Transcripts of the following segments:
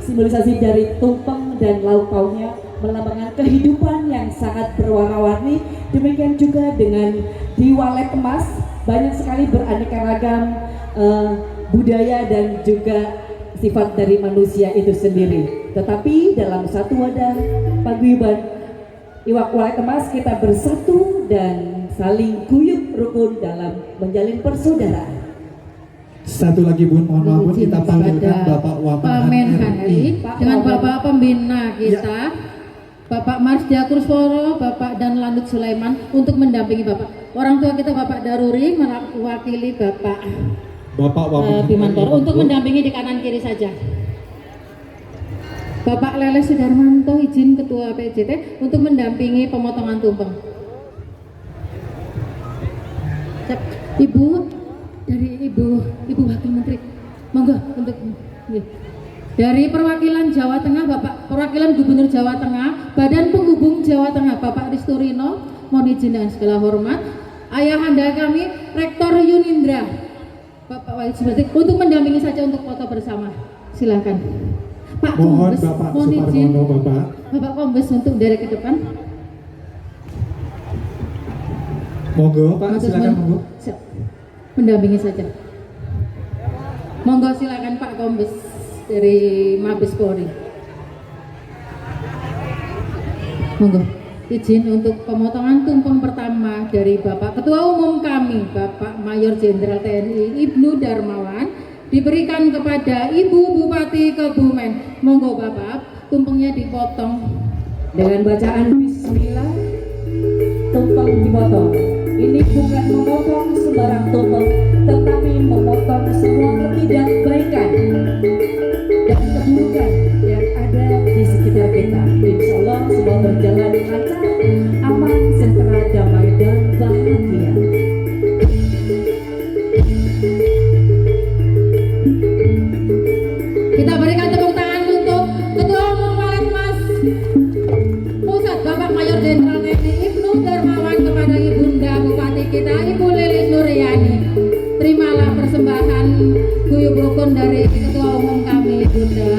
simbolisasi dari tumpeng dan lauk pauknya melambangkan kehidupan yang sangat berwarna-warni. Demikian juga dengan di Walet Emas banyak sekali beraneka ragam budaya dan juga sifat dari manusia itu sendiri. Tetapi dalam satu wadah paguyuban Iwak Walet Emas kita bersatu dan saling guyup rukun dalam menjalin persaudaraan. Satu lagi Bun, mohon maaf Bun, kita panggilkan Bapak Wamen Wamenhan RI dengan Bapak Pembina kita, Bapak Marsdia Kursworo, Bapak dan Landut Sulaiman untuk mendampingi Bapak. Orang tua kita Bapak Daruri mewakili Bapak Bimantoro untuk mendampingi di kanan kiri saja. Bapak Lele Sudarmanto izin Ketua PJT untuk mendampingi pemotongan tumpeng. Ibu dari Ibu Wakil Menteri, monggo untuk dari perwakilan Jawa Tengah, Bapak perwakilan Gubernur Jawa Tengah, Badan Penghubung Jawa Tengah, Bapak Risturino, mohon izin dengan segala hormat. Ayahanda kami, Rektor Yunindra, Bapak Wali Subati, untuk mendampingi saja untuk foto bersama. Silakan. Pak mohon Kombes, Bapak mohon izin. Bapak Kombes untuk dari ke depan. Monggo Pak, silakan monggo. Mendampingi saja. Monggo silakan Pak Kombes dari Mabes Polri. Monggo izin untuk pemotongan tumpeng pertama dari Bapak Ketua Umum kami, Bapak Mayor Jenderal TNI Ibnu Darmawan, diberikan kepada Ibu Bupati Kebumen. Monggo Bapak, tumpengnya dipotong Dengan bacaan Bismillah, tumpeng dipotong. Ini bukan memotong sembarang tumpeng, tetapi memotong semua ketidakbaikan dan keburukan yang ada di sekitar kita. Insya Allah semua berjalan lancar, aman, sejahtera, damai, dan bahagia. Kita berikan tepuk tangan untuk Ketua Umum Walet Emas Pusat Bapak Mayor Jenderal TNI Ibnu Darmawan kepada Ibunda Bupati kita Ibu Lilis Nuryani. Terimalah persembahan guyup rukun dari Ketua Umum kami Ibunda.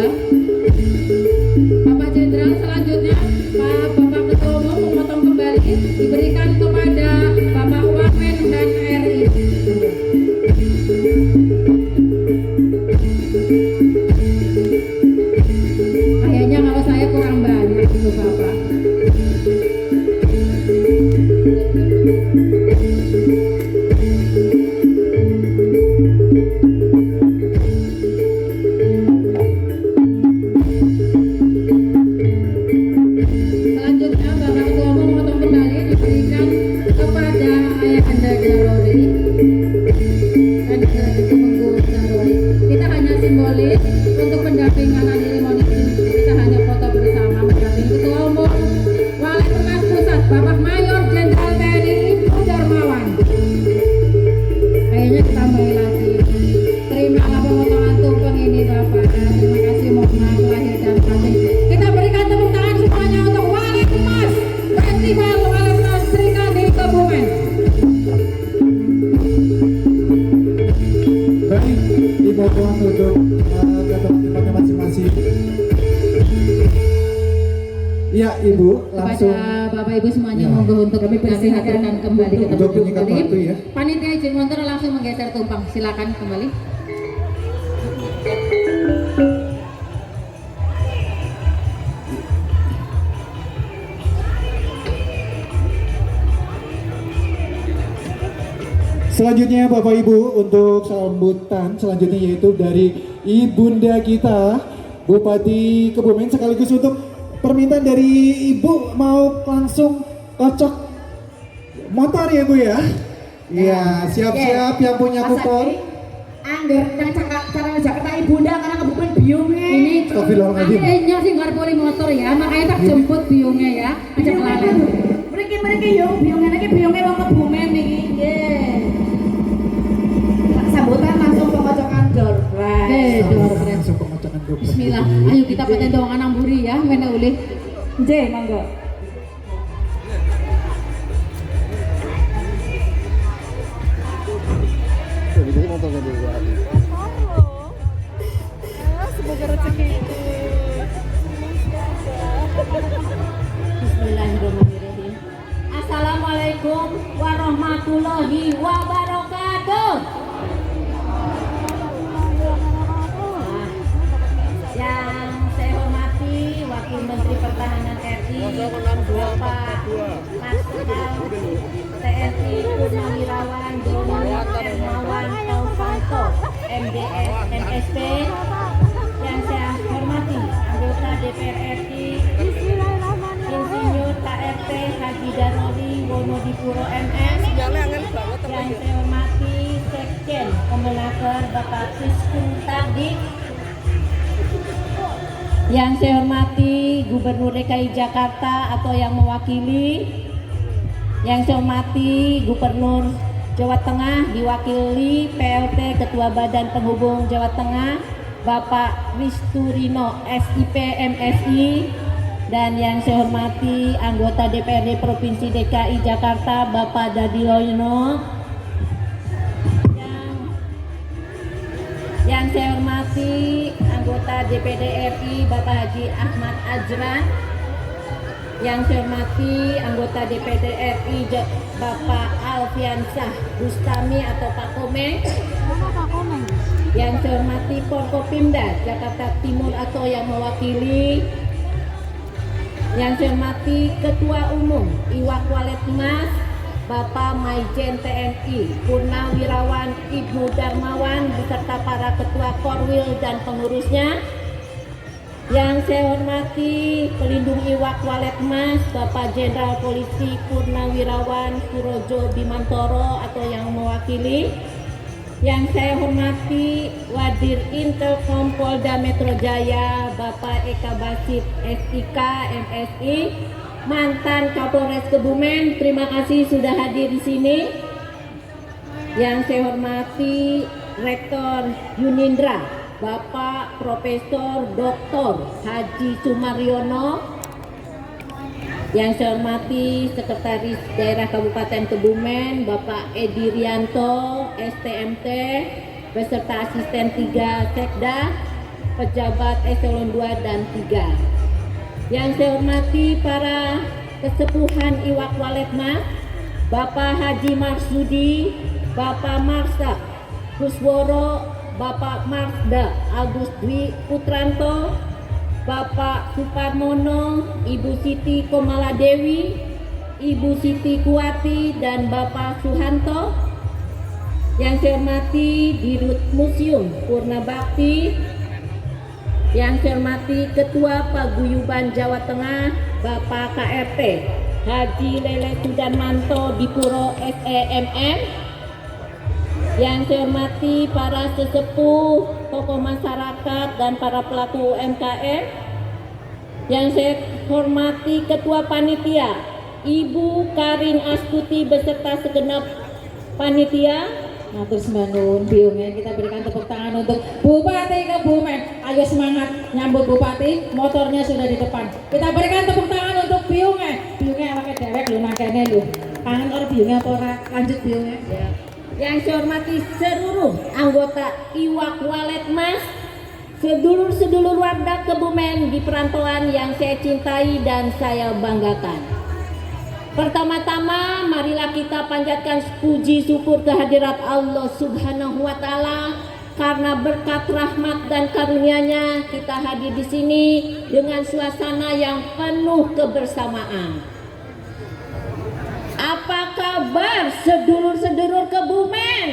Bapak Jenderal selanjutnya Bapak Ketua Umum memotong kembali diberikan kepada Bapak Wamen dan RI. Kayaknya kalau saya kurang banyak itu Bapak. Selanjutnya Bapak Ketua Umum memotong kembali diberikan kepada Ayahanda Daruri dan Tumenggung Daruri. Kita hanya simbolis untuk pendampingan diri, mohon izin kita hanya foto bersama mendampingi Ketua Umum Walet Emas Pusat Bapak Mayor Jenderal TNI Ibnu Darmawan. Kayaknya ditambahin lagi. Terimalah pemotongan tumpeng ini Bapak. Terima kasih, mohon maaf lahir dan batin. Kita berikan tepuk tangan semuanya untuk Walet Emas Festival Walet Emas Serikandi Kebumen. Baik, dimohon untuk ke tempatnya masing-masing. Ya Ibu, langsung Kepada Bapak Ibu semuanya Ya. monggo untuk kami hadirkan kembali ke Untuk tempat menyikat kembali. waktu ya. Panitia izin montor langsung menggeser tumpang. Silakan kembali. selanjutnya Bapak Ibu untuk sambutan selanjutnya yaitu dari Ibunda kita Bupati Kebumen, sekaligus untuk permintaan dari Ibu mau langsung kocok motor ya Bu ya. Iya, siap-siap yang punya kupon. Angger yang cara Jakarta Ibunda karena kebumen biungnya. Ini Astagfirullahaladzim. akhirnya sih nggak boleh motor ya, makanya tak jemput biungnya ya. Aja kelalan. Mereka yung biungnya lagi biungnya mau kebumen nih. Sambutan langsung pengocokan door prize. Door prize. Langsung pengocokan door prize. Bismillah. Ayo kita paten doangan amburi ya, mena ulih. Nggih, monggo. Semoga rezeki itu. Bismillahirrahmanirrahim. Assalamualaikum warahmatullahi wabarakatuh. Yang saya hormati Wakil Menteri Pertahanan RI Bapak Marsikal TNI Purnawirawan Dono Hermawan Taufanto MDS MSP. Yang saya hormati anggota DPR RI Insinyur KRT Haji Darori Wonodipuro MS. Yang saya hormati Sekjen Kemenaker Bapak Siskun Tardik. Yang saya hormati Gubernur DKI Jakarta atau yang mewakili. Yang saya hormati Gubernur Jawa Tengah diwakili PLT Ketua Badan Penghubung Jawa Tengah Bapak Risturino SIP MSI. Dan yang saya hormati anggota DPRD Provinsi DKI Jakarta Bapak Dadiloyono. Yang saya hormati anggota DPD RI Bapak Haji Ahmad Ajran. Yang saya hormati anggota DPD RI Bapak Alfiansah Bustami atau Pak Komeng. Yang saya hormati Forkopimda Jakarta Timur atau yang mewakili. Yang saya hormati Ketua Umum Iwak Waletmas Bapak Maijen TNI Purnawirawan Ibnu Darmawan beserta para ketua Korwil dan pengurusnya. Yang saya hormati Pelindung Iwak Waletmas Bapak Jenderal Polisi Purnawirawan Surojo Bimantoro atau yang mewakili. Yang saya hormati Wadir Intelkom Polda Metro Jaya Bapak Eka Basit SIK MSI. Mantan Kapolres Kebumen, terima kasih sudah hadir di sini. Yang saya hormati Rektor Yunindra, Bapak Profesor Dr. Haji Sumaryono. Yang saya hormati Sekretaris Daerah Kabupaten Kebumen, Bapak Edi Rianto, STMT, beserta Asisten 3 Sekda, pejabat eselon 2 dan 3. Yang saya hormati para kesepuhan Iwak Waletmas, Bapak Haji Marsudi, Bapak Marsak Kusworo, Bapak Marsda Agus Dwi Putranto, Bapak Suparmono, Ibu Siti Komaladewi, Ibu Siti Kuwati, dan Bapak Suhanto. Yang saya hormati Dirut Museum Purnabakti. Yang saya hormati Ketua Paguyuban Jawa Tengah Bapak KRT Haji Lele Sudarmanto Dipuro SEMM. Yang saya hormati para sesepuh, tokoh masyarakat dan para pelaku UMKM. Yang saya hormati Ketua Panitia Ibu Karin Astuti beserta segenap panitia. Matur sembanun biungnya, kita berikan tepuk tangan untuk Bupati Kebumen. Ayo semangat nyambut Bupati, motornya sudah di depan. Kita berikan tepuk tangan untuk biungnya. Biungnya pakai dewek lu makanya lu. Kangen orang biungnya apa ora? Lanjut biungnya. Ya. Yang saya hormati seluruh anggota Iwak Waletmas, sedulur-sedulur warga Kebumen di perantauan yang saya cintai dan saya banggakan. Pertama-tama marilah kita panjatkan puji syukur kehadirat Allah Subhanahu wa taala karena berkat rahmat dan karunia-Nya kita hadir di sini dengan suasana yang penuh kebersamaan. Apa kabar sedulur-sedulur Kebumen?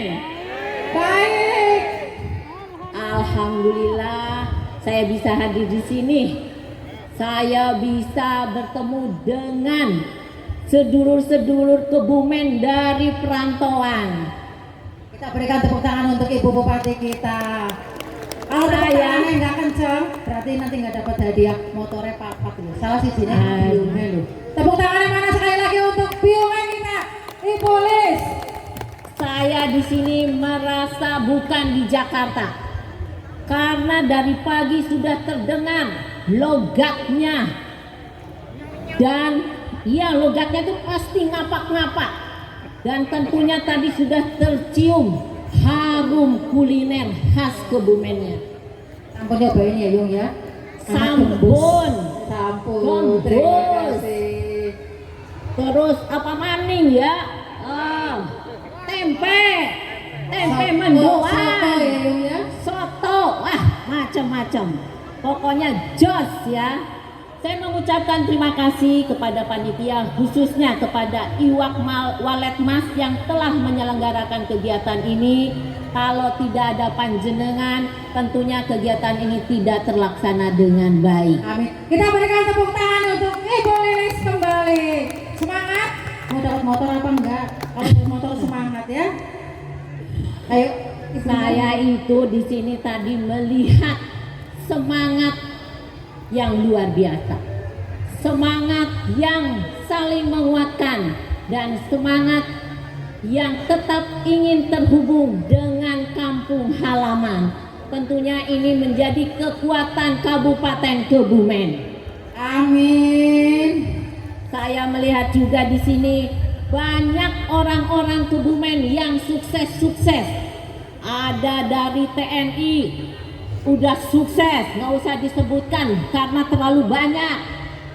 Baik. Alhamdulillah saya bisa hadir di sini. Saya bisa bertemu dengan sedulur-sedulur Kebumen dari perantauan. Kita berikan tepuk tangan untuk Ibu Bupati kita. Kalau tangannya nggak kencang, berarti nanti nggak dapat hadiah motornya papat loh. Salah sijinya biungnya loh. Tepuk tangannya mana sekali lagi untuk biungnya kita, Ibu Lis. Saya di sini merasa bukan di Jakarta karena dari pagi sudah terdengar logatnya dan ya logatnya itu pasti ngapak-ngapak dan tentunya tadi sudah tercium harum kuliner khas Kebumennya. Sampun nyobain ya Yung ya. Sampun. Sampun. Terima kasih. Terus apa maning ya? Tempe mendoan, Soto ya Yung ya. soto, wah macam-macam. Pokoknya jos ya. Saya mengucapkan terima kasih kepada panitia, khususnya kepada Iwak Walet Mas yang telah menyelenggarakan kegiatan ini. Kalau tidak ada panjenengan, tentunya kegiatan ini tidak terlaksana dengan baik. Amin. Kita berikan tepuk tangan untuk Ibu Lilis kembali. Semangat. Mau dapat motor apa enggak? Kalau dapat motor semangat ya. Ayo. Ibu Saya itu di sini tadi melihat semangat yang luar biasa, semangat yang saling menguatkan, dan semangat yang tetap ingin terhubung dengan kampung halaman. Tentunya ini menjadi kekuatan Kabupaten Kebumen. Amin. Saya melihat juga di sini banyak orang-orang Kebumen yang sukses-sukses. Ada dari TNI, udah sukses, nggak usah disebutkan karena terlalu banyak.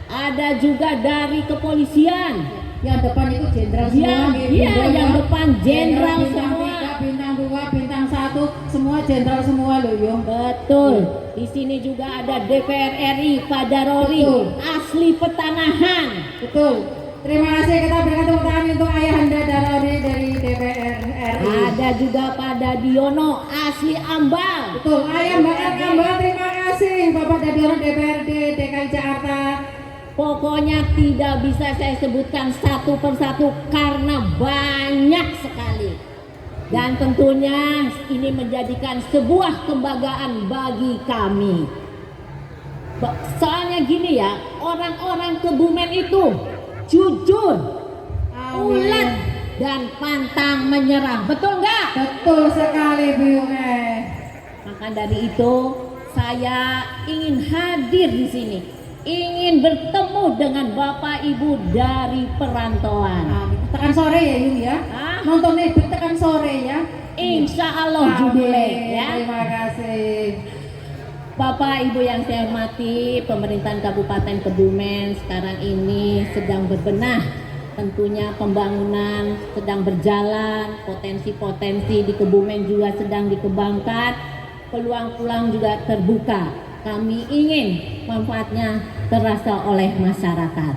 Ada juga dari kepolisian. Yang depan itu jenderal semua. Iya, yang depan jenderal bintang semua. 3, bintang 2, bintang 1, semua jenderal semua loh Yung. Betul. Di sini juga ada DPR RI Padarori, Betul. asli Petanahan. Betul. Terima kasih, kita berikan tepuk tangan untuk Ayahanda Darori dari DPR RI. Ada juga Pak Dadiono, asli Ambal. Betul, Ayah Mbak Ambal, terima kasih Bapak Dadiono DPRD DKI Jakarta. Pokoknya tidak bisa saya sebutkan satu persatu karena banyak sekali. Dan tentunya ini menjadikan sebuah kebanggaan bagi kami. Soalnya gini ya, orang-orang Kebumen itu jujur, ulet, dan pantang menyerah. Betul nggak? Betul sekali Bu Yunge. Maka dari itu saya ingin hadir di sini, ingin bertemu dengan Bapak Ibu dari perantauan. Tekan sore ya Yung ya. Nonton nih tekan sore ya. Insya Allah judulnya ya. Terima kasih. Bapak Ibu yang saya hormati, pemerintahan Kabupaten Kebumen sekarang ini sedang berbenah. Tentunya pembangunan sedang berjalan, potensi-potensi di Kebumen juga sedang dikembangkan, peluang-peluang juga terbuka. Kami ingin manfaatnya terasa oleh masyarakat.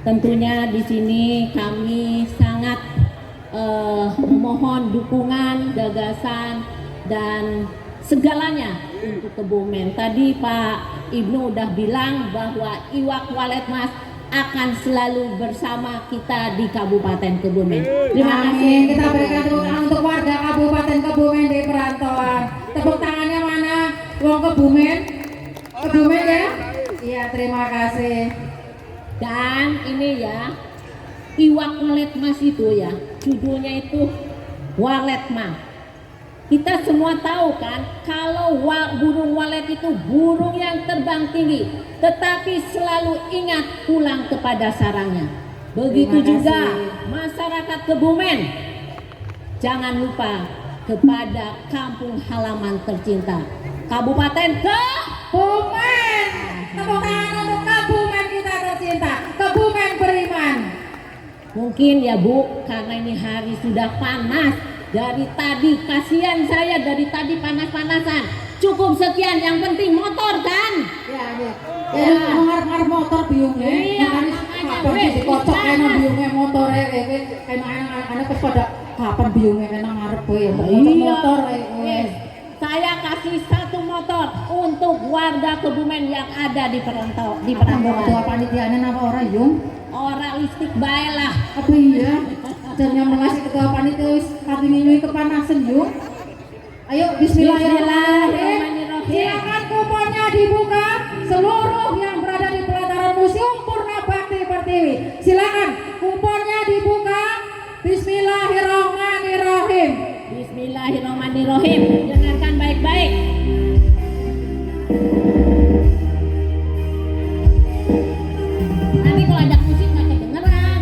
Tentunya di sini kami sangat memohon dukungan, gagasan, dan segalanya untuk Kebumen. Tadi Pak Ibnu udah bilang bahwa Iwak Walet Mas akan selalu bersama kita di Kabupaten Kebumen. Terima kasih. Amin. Kita berikan tepuk tangan untuk warga Kabupaten Kebumen di perantauan. Tepuk tangannya mana? Wong Kebumen? Kebumen ya? Iya, terima kasih. Dan ini ya, Iwak Walet Mas itu ya, judulnya itu Walet Mas. Kita semua tahu kan, kalau burung walet itu burung yang terbang tinggi, tetapi selalu ingat pulang kepada sarangnya. Begitu juga masyarakat Kebumen, jangan lupa kepada kampung halaman tercinta, Kabupaten Kebumen. Tepuk tangan untuk Kebumen kita tercinta, Kebumen beriman. Mungkin ya Bu, karena ini hari sudah panas. Dari tadi, kasihan saya dari tadi panas-panasan. Cukup sekian, yang penting motor kan? Ya. Ngarep-ngarep motor biungnya. Iya, Kapan dikocok kena biungnya motornya kena anak-anak terus pada kapan biungnya kena ngarep ya motor. Saya kasih satu motor untuk warga Kebumen yang ada di perantauan. Ketua panitianya nama orang Yung? Orang listrik bae lah. Apa iya? Jangan melasi ketua panitia hati ini kepanasan Yung. Ayo Bismillahirrahmanirrahim. Silakan kuponnya dibuka seluruh yang berada di pelataran Museum Purna Bakti Pertiwi. Silakan kuponnya dibuka. Bismillahirrahmanirrahim. Bismillahirrahmanirrahim. Dengarkan baik-baik. Nanti kalau ada musik nggak kedengeran.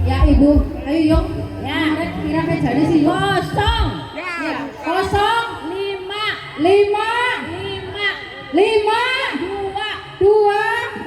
Ya Ibu, ayo Yung. Ya. Kira jadi sih Yung. Kosong. Ya. 0, 5, 5, 5, 5, 2, 2,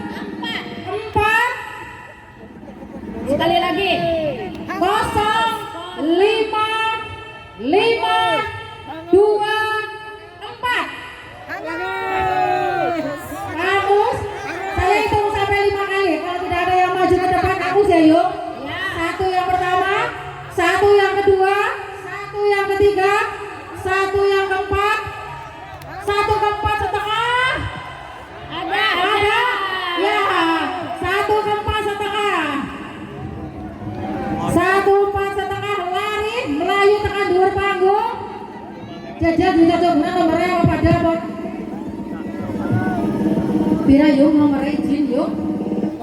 Bira yuk nomor izin yuk. 0524.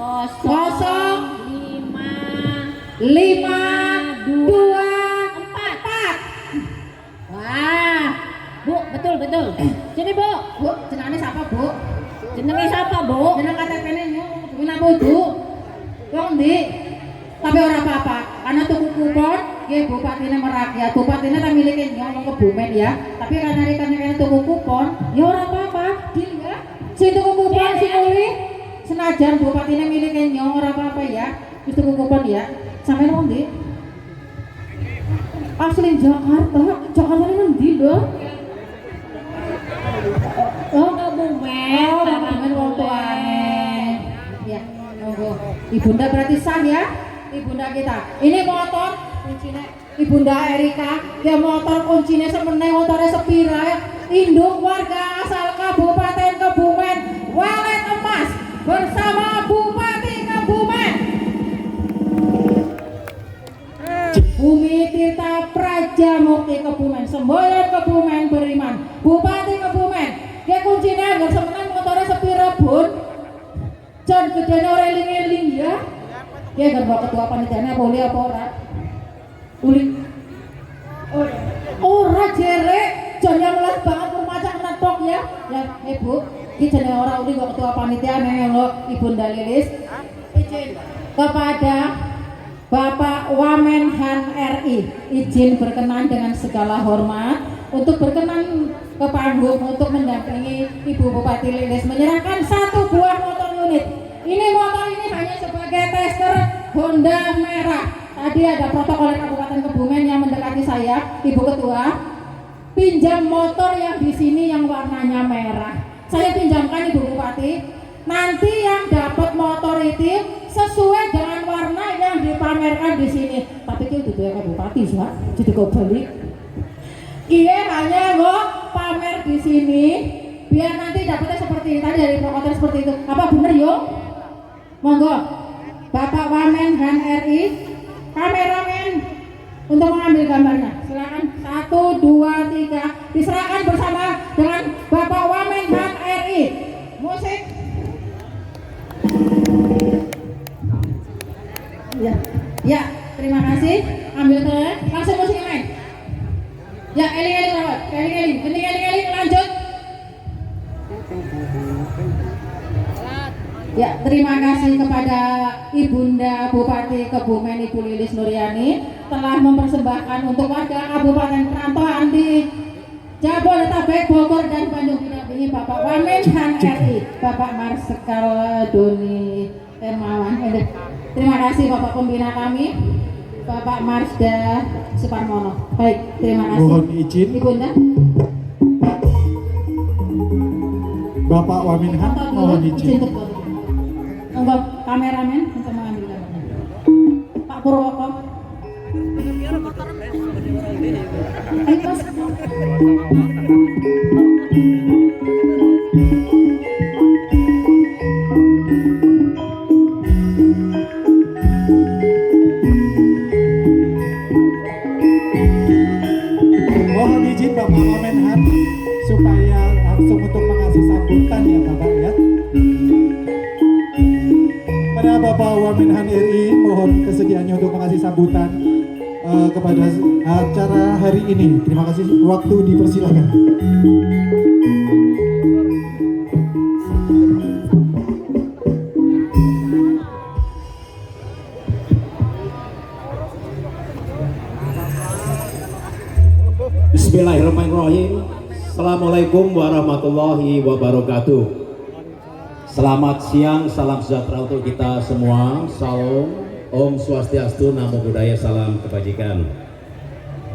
Wah, Bu, betul. Sini, Bu. Bu, jenenge siapa, Bu? Jenenge siapa, Bu? Jeneng KTP-ne nyuk, guna kudu. Wong ndi? Tapi ora apa-apa, karena tuku kupon, nggih Bupatine merakyat. Bupatine ta milike nyong Kebumen ya. Tapi karena rekan-rekan tuku kupon, ya ora apa-apa, deal ya. Sing tuku kupon sing uli, senajan Bupatine milike nyong ora apa-apa ya. Wis tuku kupon ya. Sampeyan wong ndi? Asli Jakarta. Jakarta ini ndi lho? Kebumen. Kebumen wong tuane. Ya, monggo. Ibunda berarti sah ya? Ibunda kita. Ini motor kuncinya Ibunda Erika. Ya motor kuncinya semeneh motornya sepira ya. Induk warga asal Kabupaten Kebumen, Walet Emas bersama Bupati Kebumen. Bumi Tirta Praja Mukti Kebumen, Semboyan Kebumen Beriman, Bupati Kebumen. Ya kuncinya nggak semeneh motornya sepira bun. Jan gedene ora eling-eling ya. Ya gerbang ketua panitianya boleh apa ora? Uli. Ora jere, jan yang melas banget permacak netok ya. Ya Ibu, iki jenenge ora uli kok ketua panitia lo Ibunda Lilis. Izin kepada Bapak Wamenhan RI, izin berkenan dengan segala hormat untuk berkenan ke panggung untuk mendampingi Ibu Bupati Lilis menyerahkan 1 buah motor unit. Ini motor ini hanya sebagai tester Honda merah. Tadi ada protokol Kabupaten Kebumen yang mendekati saya, Ibu Ketua, pinjam motor yang di sini yang warnanya merah. Saya pinjamkan Ibu Bupati. Nanti yang dapat motor itu sesuai dengan warna yang dipamerkan di sini. Tapi itu juga Bupati sih, jadi kau balik. Iya hanya kok pamer di sini, biar nanti dapatnya seperti tadi dari promotor seperti itu. Apa bener yo? Monggo, Bapak Wamenhan RI, kameramen untuk mengambil gambarnya. Silakan 1, 2, 3 diserahkan bersama dengan Bapak Wamenhan RI. Musik. Ya, terima kasih. Ambil tolong, langsung musiknya main. Ya, eling-eling rawat, eling-eling, lanjut. Ya, terima kasih kepada Ibunda Bupati Kebumen Ibu Lilis Nuryani telah mempersembahkan untuk warga Kabupaten Perantauan di Jabodetabek, Bogor dan Bandung didampingi Bapak Wamenhan RI, Bapak Marsikal Doni Hermawan. Terima kasih Bapak Pembina kami, Bapak Marsda Suparmono. Baik, terima kasih. Mohon izin. Ibunda. Bapak Wamenhan, mohon izin. Enggak, kameramen untuk mengambil gambarnya. Pak Purwoko. Ayo Mas. Mohon izin Bapak Wamenhan supaya langsung untuk mengasih sambutan ya Bapak ya. Pada Bapak Wamenhan RI mohon kesediaannya untuk mengasih sambutan kepada acara hari ini. Terima kasih, waktu dipersilakan. Bismillahirrahmanirrahim. Assalamualaikum warahmatullahi wabarakatuh. Selamat siang, salam sejahtera untuk kita semua. Salam, Om Swastiastu, Namo Buddhaya, salam kebajikan.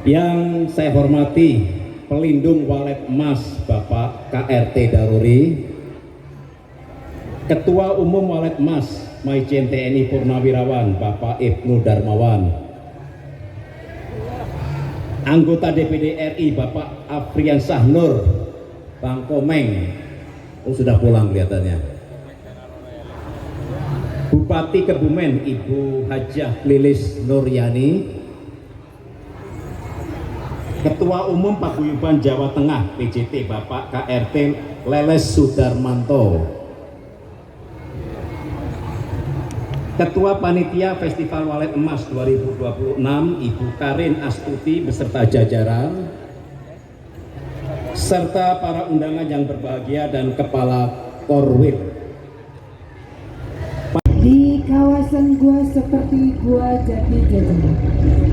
Yang saya hormati Pelindung Walet Emas Bapak KRT Daruri, Ketua Umum Walet Emas Maijen TNI Purnawirawan Bapak Ibnu Darmawan, Anggota DPD RI Bapak Afrian Sahnur, Bang Komeng, sudah pulang kelihatannya. Bupati Kebumen Ibu Hajah Lilis Nuryani, Ketua Umum Paguyuban Jawa Tengah PJT Bapak KRT Leles Sudarmanto, Ketua Panitia Festival Walet Emas 2026 Ibu Karin Astuti beserta jajaran, serta para undangan yang berbahagia dan Kepala Korwil. Di kawasan gua seperti Gua Jati Jajan,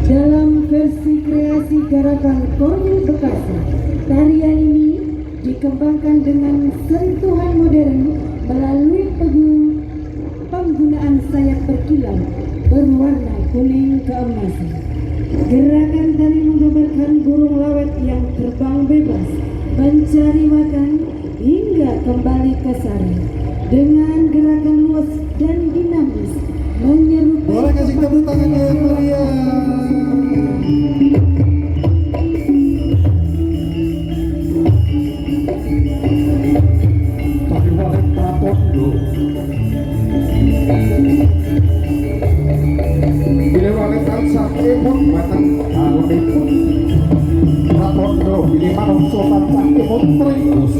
dalam versi kreasi garapan Korwil Bekasi, tarian ini dikembangkan dengan sentuhan modern melalui penggunaan sayap berkilau berwarna kuning keemasan. Gerakan tari menggambarkan burung lawet yang terbang bebas mencari makan hingga kembali ke sarang dengan gerakan luas dan dinamis menyerupai. Boleh kasih tepuk tangan yang meriah. Tapi walet Pratondo bila walet tansah emon batang alemipun Pratondo bila manungso tansah emon terius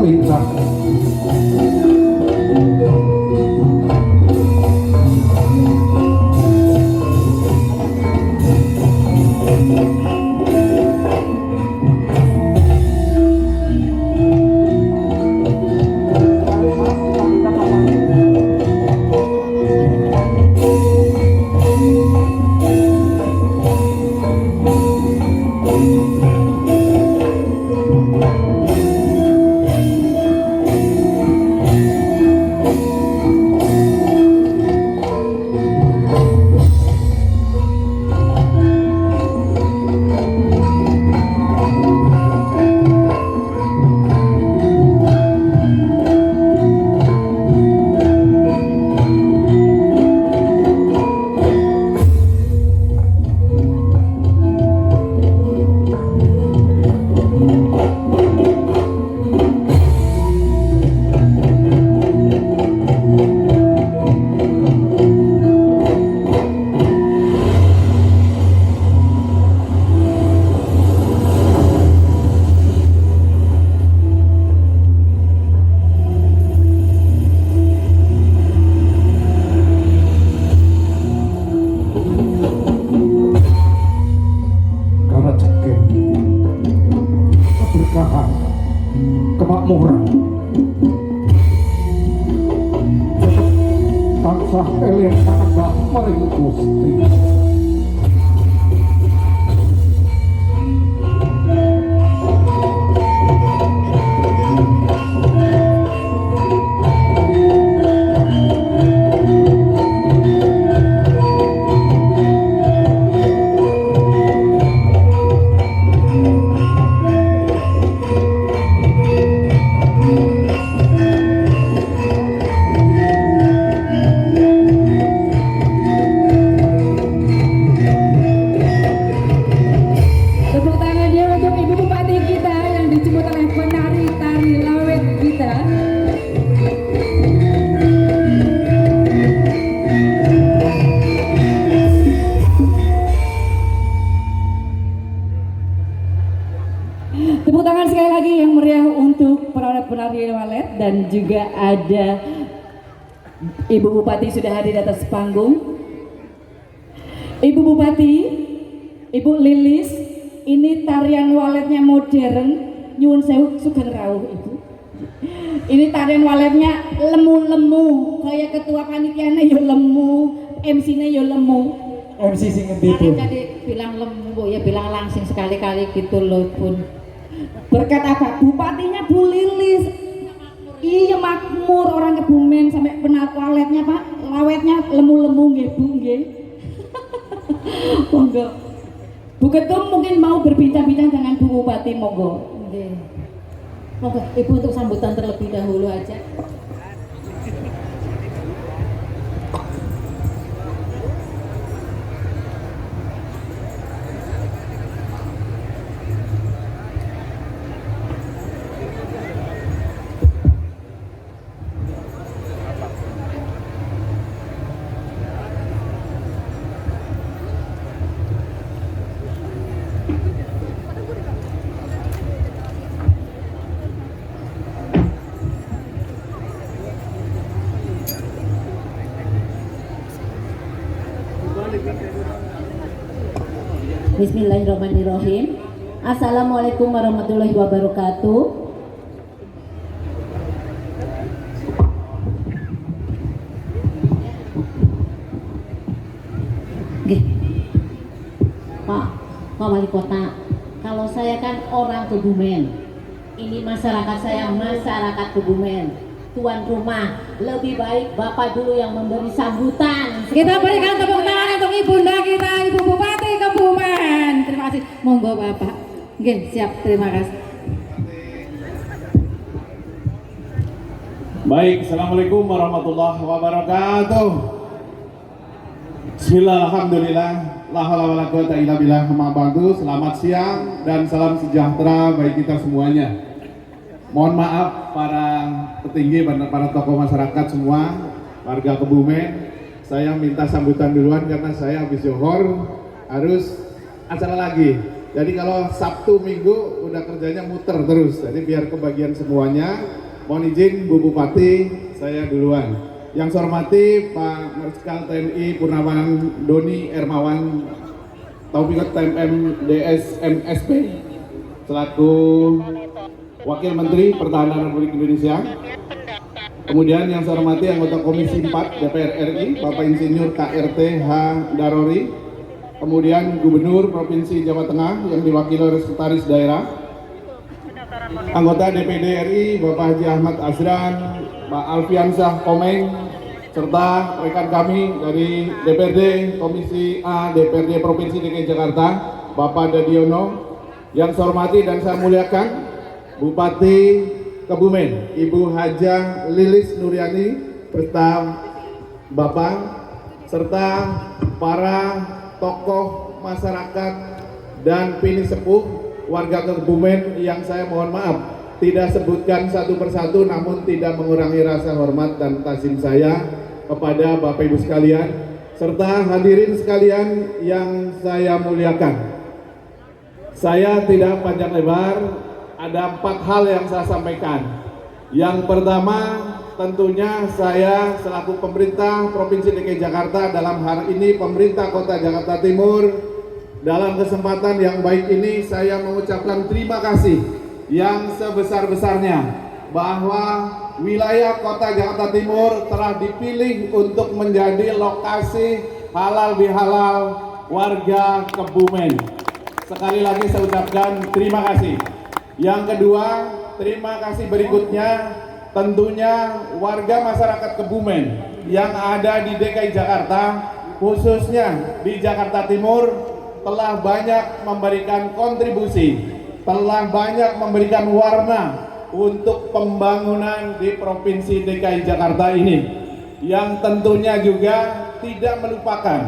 Lincah. Kemakmuran tansah eling kakak maring Gusti. Tepuk tangannya untuk Ibu Bupati kita yang disebut oleh penari tari lawet kita. Tepuk tangan sekali lagi yang meriah untuk para penari walet, dan juga ada Ibu Bupati sudah hadir di atas panggung. Ibu Bupati, Ibu Lilis, ini tarian waletnya modern, nyuwun sewu sugeng rawuh Ibu. Ini tarian waletnya lemu-lemu, kayak ketua panitianya yo lemu, MC-nya yo lemu. MC sing ngendi Bu? Tadi bilang lemu, Bu, ya bilang langsing sekali-kali gitu loh Bun. Berkat apa? Bupatinya Bu Lilis. Iya makmur, orang Kebumen sampai benar waletnya Pak, lawetnya lemu-lemu nggih Bu nggih. Monggo. Bu Ketum mungkin mau berbincang-bincang dengan Bu Bupati, monggo. Oke. Monggo Ibu untuk sambutan terlebih dahulu aja. Bismillahirrahmanirrahim. Assalamualaikum warahmatullahi wabarakatuh. Pak Wali Kota, kalau saya kan orang Kebumen, ini masyarakat saya masyarakat Kebumen. Tuan rumah, lebih baik Bapak dulu yang memberi sambutan. Kita berikan tepuk tangan untuk Ibunda kita, Ibu Bupati Kebumen. Terima kasih. Monggo Bapak. Oke, siap. Terima kasih. Baik, Assalamualaikum warahmatullahi wabarakatuh. Bismillah, alhamdulillah, la haula wala quwata illa billah, amma ba'du. Selamat siang dan salam sejahtera bagi kita semuanya. Mohon maaf para petinggi, para tokoh masyarakat semua, warga Kebumen. Saya minta sambutan duluan karena saya habis johor harus acara lagi. Jadi kalau Sabtu Minggu udah kerjanya muter terus. Jadi biar kebagian semuanya. Mohon izin Bu Bupati, saya duluan. Yang saya hormati Pak Marsikal TNI Purnawan Doni Ermawan Taufiq TMM DS MSP selaku Wakil Menteri Pertahanan Republik Indonesia. Kemudian yang saya hormati anggota Komisi 4 DPR RI Bapak Insinyur KRT H. Darori. Kemudian Gubernur Provinsi Jawa Tengah yang diwakili oleh Sekretaris Daerah. Anggota DPD RI Bapak Haji Ahmad Azran, Pak Alfiansyah Komeng, serta rekan kami dari DPRD Komisi A DPRD Provinsi DKI Jakarta, Bapak Dadiono. Yang saya hormati dan saya muliakan Bupati Kebumen, Ibu Hajah Lilis Nuryani, beserta Bapak, serta para tokoh masyarakat dan pini sepuh warga Kebumen yang saya mohon maaf tidak sebutkan satu persatu, namun tidak mengurangi rasa hormat dan takzim saya kepada Bapak Ibu sekalian serta hadirin sekalian yang saya muliakan. Saya tidak panjang lebar, ada 4 hal yang saya sampaikan. Yang pertama, tentunya saya selaku pemerintah Provinsi DKI Jakarta, dalam hal ini pemerintah Kota Jakarta Timur, dalam kesempatan yang baik ini saya mengucapkan terima kasih yang sebesar-besarnya bahwa wilayah Kota Jakarta Timur telah dipilih untuk menjadi lokasi halal bihalal warga Kebumen. Sekali lagi saya ucapkan terima kasih. Yang kedua, terima kasih berikutnya tentunya warga masyarakat Kebumen yang ada di DKI Jakarta, khususnya di Jakarta Timur, telah banyak memberikan kontribusi, telah banyak memberikan warna untuk pembangunan di Provinsi DKI Jakarta ini, yang tentunya juga tidak melupakan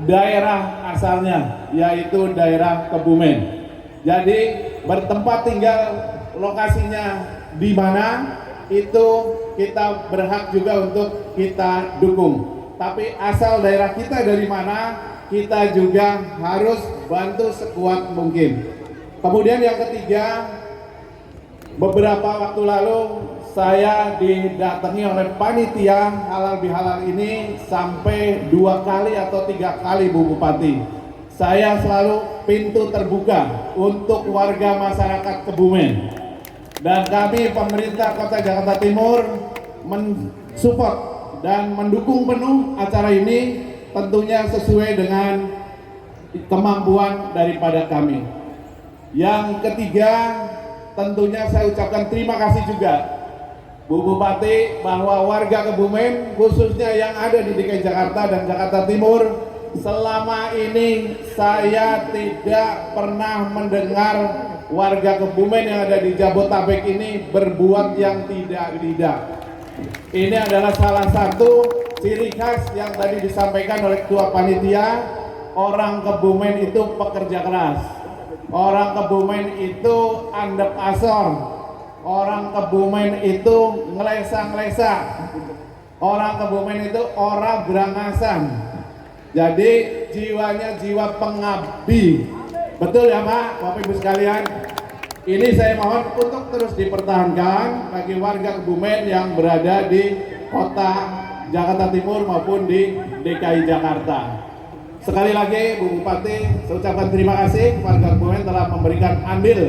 daerah asalnya, yaitu daerah Kebumen. Jadi bertempat tinggal lokasinya di mana itu kita berhak juga untuk kita dukung. Tapi asal daerah kita dari mana, kita juga harus bantu sekuat mungkin. Kemudian yang ketiga, beberapa waktu lalu saya didatangi oleh panitia halal bihalal ini sampai 2 kali atau 3 kali Bu Bupati. Saya selalu pintu terbuka untuk warga masyarakat Kebumen. Dan kami pemerintah Kota Jakarta Timur mensupport dan mendukung penuh acara ini, tentunya sesuai dengan kemampuan daripada kami. Yang ketiga, tentunya saya ucapkan terima kasih juga Bu Bupati bahwa warga Kebumen khususnya yang ada di DKI Jakarta dan Jakarta Timur, selama ini saya tidak pernah mendengar warga Kebumen yang ada di Jabotabek ini berbuat yang tidak. Ini adalah salah satu ciri khas yang tadi disampaikan oleh Ketua Panitia. Orang Kebumen itu pekerja keras, orang Kebumen itu andep asor, orang Kebumen itu ngelesa-ngelesa, orang Kebumen itu orang berangasan. Jadi jiwanya jiwa pengabdi. Betul ya Pak, Bapak Ibu sekalian. Ini saya mohon untuk terus dipertahankan bagi warga Kebumen yang berada di Kota Jakarta Timur maupun di DKI Jakarta. Sekali lagi Bu Bupati, saya ucapkan terima kasih warga Kebumen telah memberikan andil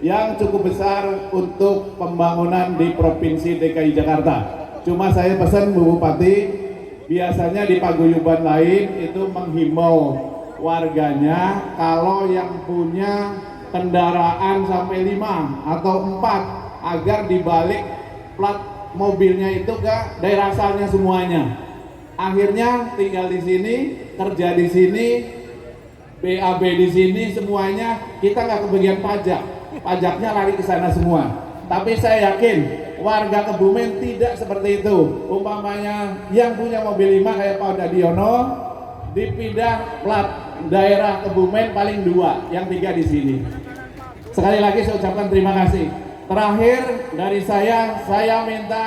yang cukup besar untuk pembangunan di Provinsi DKI Jakarta. Cuma saya pesan Bu Bupati, biasanya di paguyuban lain itu menghimbau warganya kalau yang punya kendaraan sampai 5 atau 4 agar dibalik plat mobilnya itu ke daerah asalnya semuanya. Akhirnya tinggal di sini, kerja di sini, BAB di sini, semuanya kita nggak kebagian pajak. Pajaknya lari ke sana semua. Tapi saya yakin warga Kebumen tidak seperti itu. Umpamanya yang punya mobil 5 kayak Pak Dadiono, dipindah plat daerah Kebumen paling 2, yang 3 di sini. Sekali lagi saya ucapkan terima kasih. Terakhir dari saya minta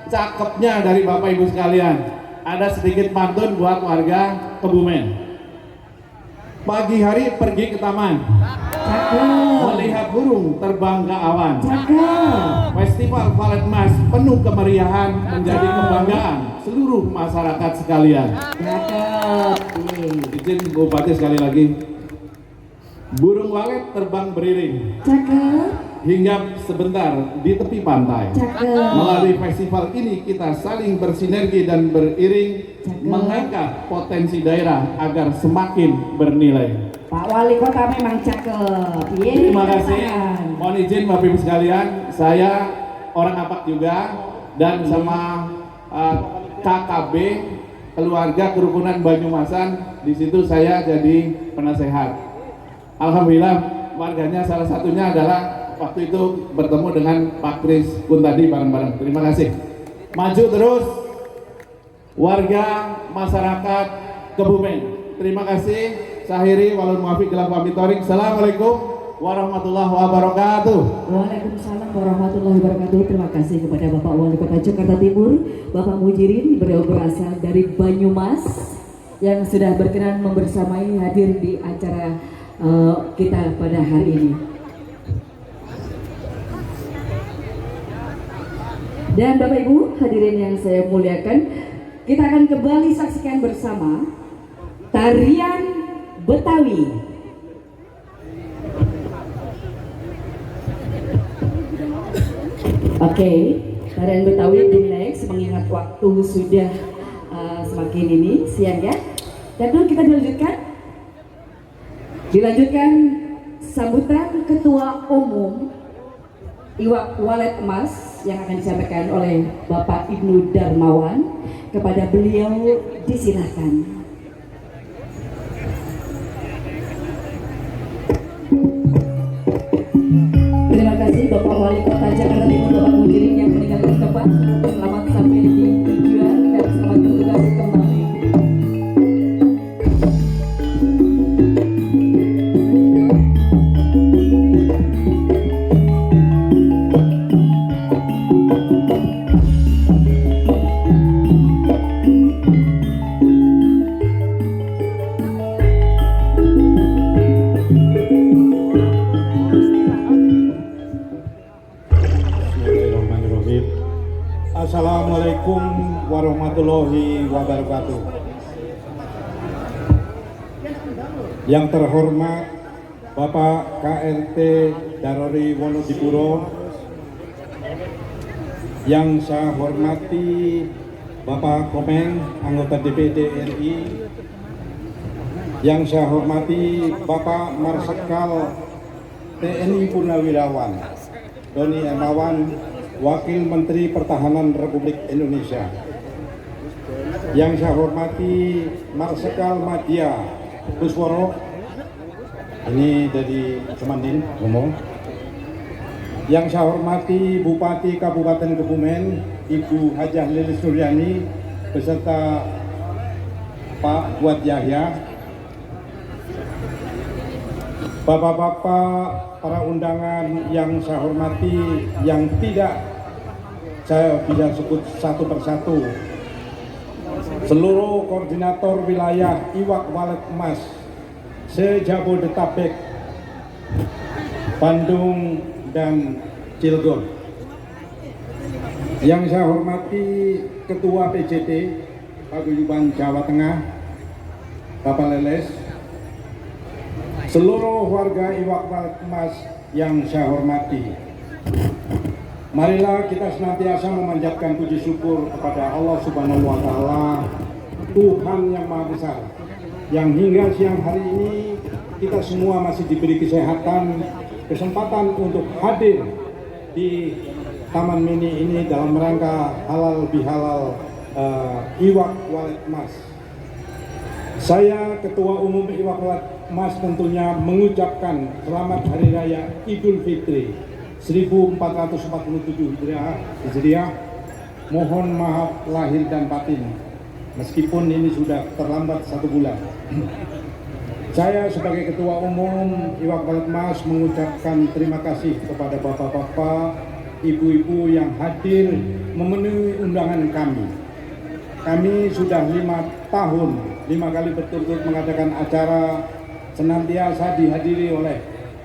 cakepnya dari Bapak Ibu sekalian. Ada sedikit pantun buat warga Kebumen. Pagi hari pergi ke taman, melihat burung terbang ke awan. Festival Walet Emas penuh kemeriahan menjadi kebanggaan seluruh masyarakat sekalian. Izin Bupati sekali lagi. Burung walet terbang beriring, hinggap sebentar di tepi pantai. Melalui festival ini kita saling bersinergi dan beriring mengangkat potensi daerah agar semakin bernilai. Pak Wali Kota memang cakep. Terima kasih. Mohon izin Bapak Ibu sekalian, saya orang Apak juga dan sama KKB Keluarga Kerukunan Banyumasan. Di situ saya jadi penasehat. Alhamdulillah warganya salah satunya adalah waktu itu bertemu dengan Pak Kris pun tadi bareng-bareng. Terima kasih. Maju terus warga masyarakat Kebumen. Terima kasih. Sahiri walun muafiq ila pamitorik. Assalamualaikum warahmatullahi wabarakatuh. Waalaikumsalam warahmatullahi wabarakatuh. Terima kasih kepada Bapak Wali Kota Jakarta Timur, Bapak Mujirin, beliau berasal dari Banyumas yang sudah berkenan membersamai hadir di acara kita pada hari ini. Dan Bapak Ibu hadirin yang saya muliakan, kita akan kembali saksikan bersama tarian Betawi. Oke, tarian Betawi di next mengingat waktu sudah semakin ini siang ya. Dan dulu kita dilanjutkan sambutan Ketua Umum Iwak Walet Emas yang akan disampaikan oleh Bapak Ibnu Darmawan. Kepada beliau disilakan. Terima kasih Bapak Wali Kota Jakarta Timur, Bapak Mujirin yang meninggalkan tempat. Selamat sampai di tujuan dan selamat bertugas kembali. Assalamualaikum warahmatullahi wabarakatuh. Yang terhormat Bapak KRT Darori Wonodipuro, yang saya hormati Bapak Komeng, anggota DPD RI, yang saya hormati Bapak Marsikal TNI Purnawirawan Doni Hermawan, Wakil Menteri Pertahanan Republik Indonesia, yang saya hormati Marsikal Madya Kusworo, ini dari Semanding ngomong, yang saya hormati Bupati Kabupaten Kebumen Ibu Hajah Lilis Suryani beserta Pak Buat Yahya, Bapak-bapak para undangan yang saya hormati, yang tidak saya bisa sebut satu persatu, seluruh koordinator wilayah Iwak Walet Emas se-Jabodetabek, Bandung dan Cilegon, yang saya hormati Ketua PJT Paguyuban Jawa Tengah Bapak Leles, seluruh warga Iwak Walet Emas yang saya hormati. Marilah kita senantiasa memanjatkan puji syukur kepada Allah Subhanahu wa Ta'ala, Tuhan yang Maha Besar, yang hingga siang hari ini kita semua masih diberi kesehatan, kesempatan untuk hadir di Taman Mini ini dalam rangka halal bihalal Iwak Walet Emas. Saya Ketua Umum Iwak Walet Emas tentunya mengucapkan selamat Hari Raya Idul Fitri 1447 Hijriah. Mohon maaf lahir dan batin meskipun ini sudah terlambat 1 bulan. Saya sebagai Ketua Umum Iwak Walet Emas mengucapkan terima kasih kepada bapak-bapak, ibu-ibu yang hadir memenuhi undangan kami. Kami sudah 5 tahun, 5 kali berturut-turut mengadakan acara senantiasa dihadiri oleh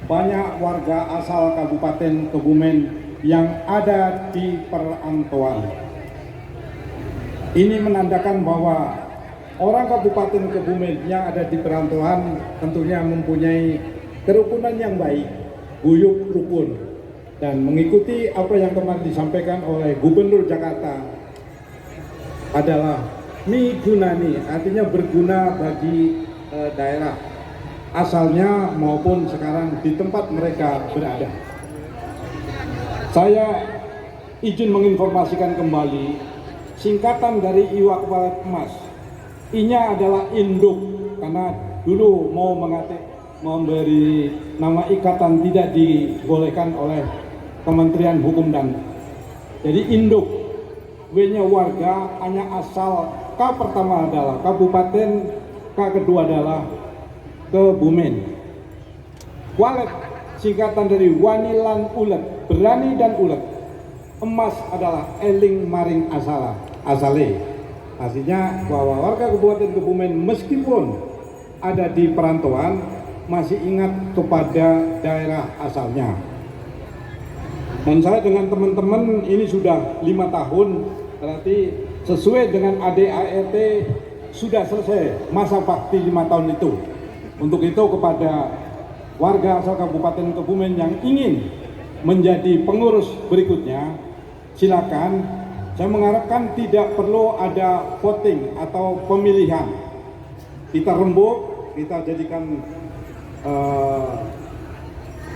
banyak warga asal Kabupaten Kebumen yang ada di perantauan. Ini menandakan bahwa orang Kabupaten Kebumen yang ada di perantauan tentunya mempunyai kerukunan yang baik, guyup rukun, dan mengikuti apa yang kemarin disampaikan oleh Gubernur Jakarta adalah migunani, artinya berguna bagi daerah asalnya maupun sekarang di tempat mereka berada. Saya izin menginformasikan kembali singkatan dari Iwak Walet Emas. I-nya adalah induk, karena dulu mau memberi nama ikatan tidak dibolehkan oleh Kementerian Hukum dan jadi induk. W-nya warga, hanya asal. K pertama adalah kabupaten, K kedua adalah Kebumen. Walet singkatan dari Wanilan Ulet, berani dan ulet. Emas adalah eling maring asale. Artinya bahwa warga Kabupaten Kebumen meskipun ada di perantauan masih ingat kepada daerah asalnya. Dan saya dengan teman-teman ini sudah 5 tahun, berarti sesuai dengan ADART sudah selesai masa bakti 5 tahun itu. Untuk itu kepada warga asal Kabupaten Kebumen yang ingin menjadi pengurus berikutnya, silakan. Saya mengharapkan tidak perlu ada voting atau pemilihan. Kita rembuk, kita jadikan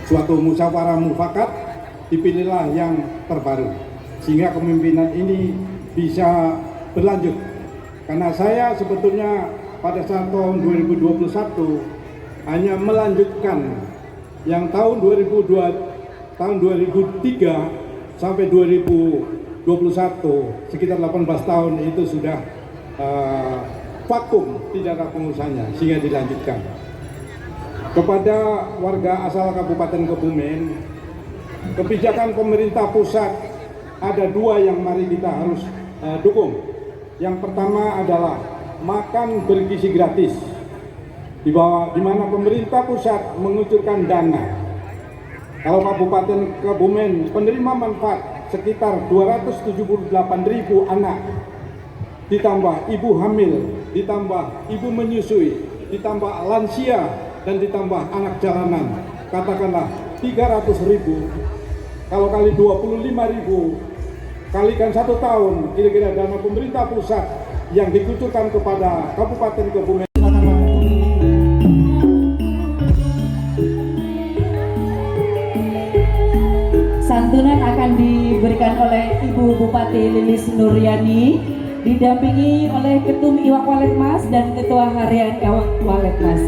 suatu musyawarah mufakat, dipilihlah yang terbaru sehingga kepemimpinan ini bisa berlanjut. Karena saya sebetulnya pada saat tahun 2021 hanya melanjutkan yang tahun 2003 sampai 2021 sekitar 18 tahun itu sudah vakum, tidak ada pengurusnya sehingga dilanjutkan. Kepada warga asal Kabupaten Kebumen, kebijakan pemerintah pusat ada 2 yang mari kita harus dukung. Yang pertama adalah makan bergizi gratis, di mana pemerintah pusat mengucurkan dana. Kalau Kabupaten Kebumen penerima manfaat sekitar 278.000 anak, ditambah ibu hamil, ditambah ibu menyusui, ditambah lansia, dan ditambah anak jalanan, katakanlah 300.000. Kalau kali 25.000, kalikan 1 tahun, kira-kira dana pemerintah pusat yang dikucurkan kepada Kabupaten Kebumen. Santunan akan diberikan oleh Ibu Bupati Lilis Nuryani, didampingi oleh Ketum Iwak Walet Mas dan Ketua Harian Iwak Walet Mas.